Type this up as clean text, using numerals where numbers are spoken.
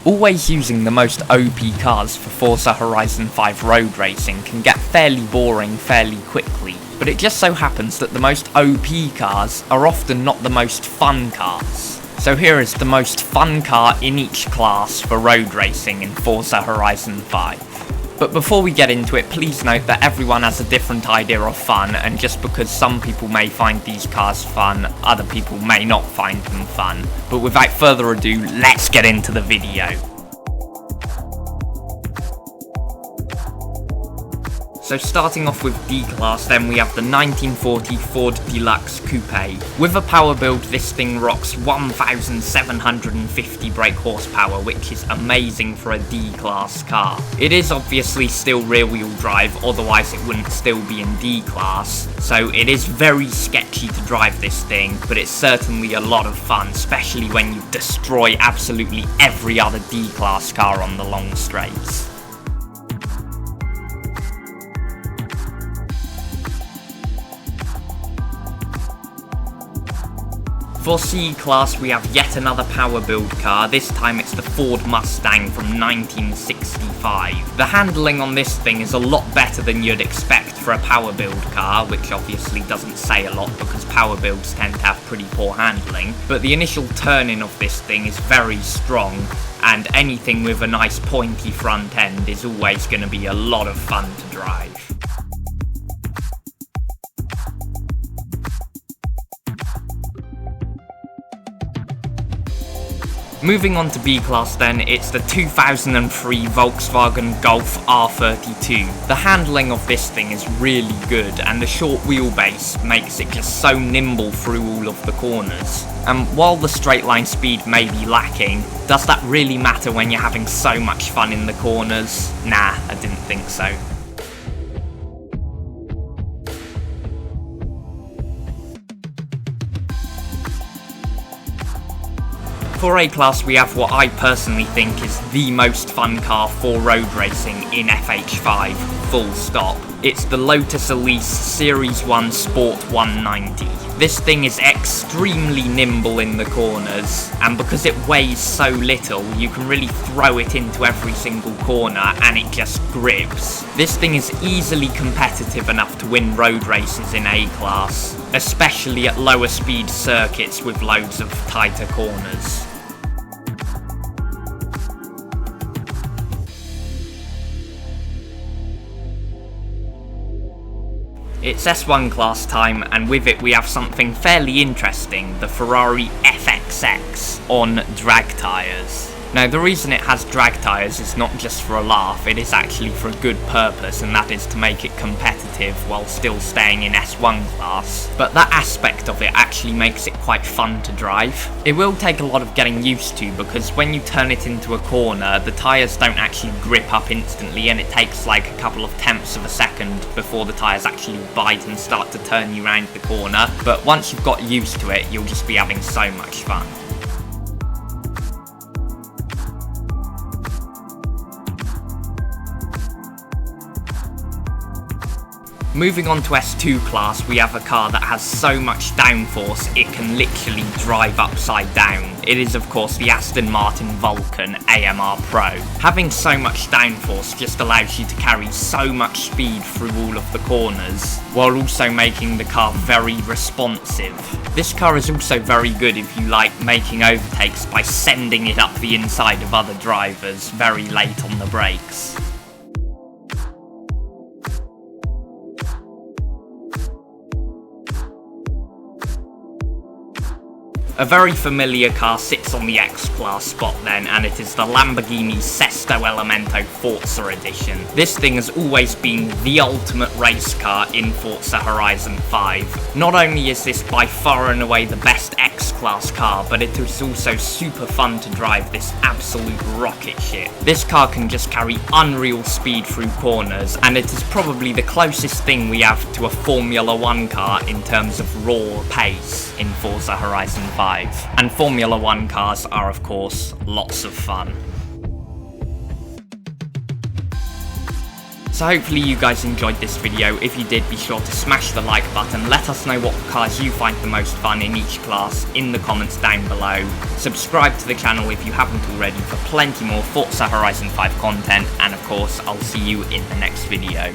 Always using the most OP cars for Forza Horizon 5 road racing can get fairly boring fairly quickly, but it just so happens that the most OP cars are often not the most fun cars. So here is the most fun car in each class for road racing in Forza Horizon 5. But before we get into it, please note that everyone has a different idea of fun, and just because some people may find these cars fun, other people may not find them fun. But without further ado, let's get into the video. So starting off with D-Class, then we have the 1940 Ford Deluxe Coupe. With a power build, this thing rocks 1,750 brake horsepower, which is amazing for a D-Class car. It is obviously still rear-wheel drive, otherwise it wouldn't still be in D-Class, so it is very sketchy to drive this thing, but it's certainly a lot of fun, especially when you destroy absolutely every other D-Class car on the long straights. For C-Class, we have yet another power build car. This time it's the Ford Mustang from 1965. The handling on this thing is a lot better than you'd expect for a power build car, which obviously doesn't say a lot because power builds tend to have pretty poor handling, but the initial turning of this thing is very strong, and anything with a nice pointy front end is always going to be a lot of fun to drive. Moving on to B-Class then, it's the 2003 Volkswagen Golf R32. The handling of this thing is really good, and the short wheelbase makes it just so nimble through all of the corners. And while the straight line speed may be lacking, does that really matter when you're having so much fun in the corners? Nah, I didn't think so. For A-Class, we have what I personally think is the most fun car for road racing in FH5, full stop. It's the Lotus Elise Series 1 Sport 190. This thing is extremely nimble in the corners, and because it weighs so little, you can really throw it into every single corner and it just grips. This thing is easily competitive enough to win road races in A-Class, especially at lower speed circuits with loads of tighter corners. It's S1 class time, and with it we have something fairly interesting, the Ferrari FXX on drag tyres. Now, the reason it has drag tyres is not just for a laugh, it is actually for a good purpose, and that is to make it competitive while still staying in S1 class. But that aspect of it actually makes it quite fun to drive. It will take a lot of getting used to, because when you turn it into a corner, the tyres don't actually grip up instantly, and it takes like a couple of tenths of a second before the tyres actually bite and start to turn you around the corner. But once you've got used to it, you'll just be having so much fun. Moving on to S2 class, we have a car that has so much downforce it can literally drive upside down. It is of course the Aston Martin Vulcan AMR Pro. Having so much downforce just allows you to carry so much speed through all of the corners, while also making the car very responsive. This car is also very good if you like making overtakes by sending it up the inside of other drivers very late on the brakes. A very familiar car sits on the X-Class spot then, and it is the Lamborghini Sesto Elemento Forza Edition. This thing has always been the ultimate race car in Forza Horizon 5. Not only is this by far and away the best X-Class car, but it is also super fun to drive this absolute rocket ship. This car can just carry unreal speed through corners, and it is probably the closest thing we have to a Formula 1 car in terms of raw pace in Forza Horizon 5. And Formula 1 cars are, of course, lots of fun. So hopefully you guys enjoyed this video. If you did, be sure to smash the like button. Let us know what cars you find the most fun in each class in the comments down below. Subscribe to the channel if you haven't already for plenty more Forza Horizon 5 content, and of course I'll see you in the next video.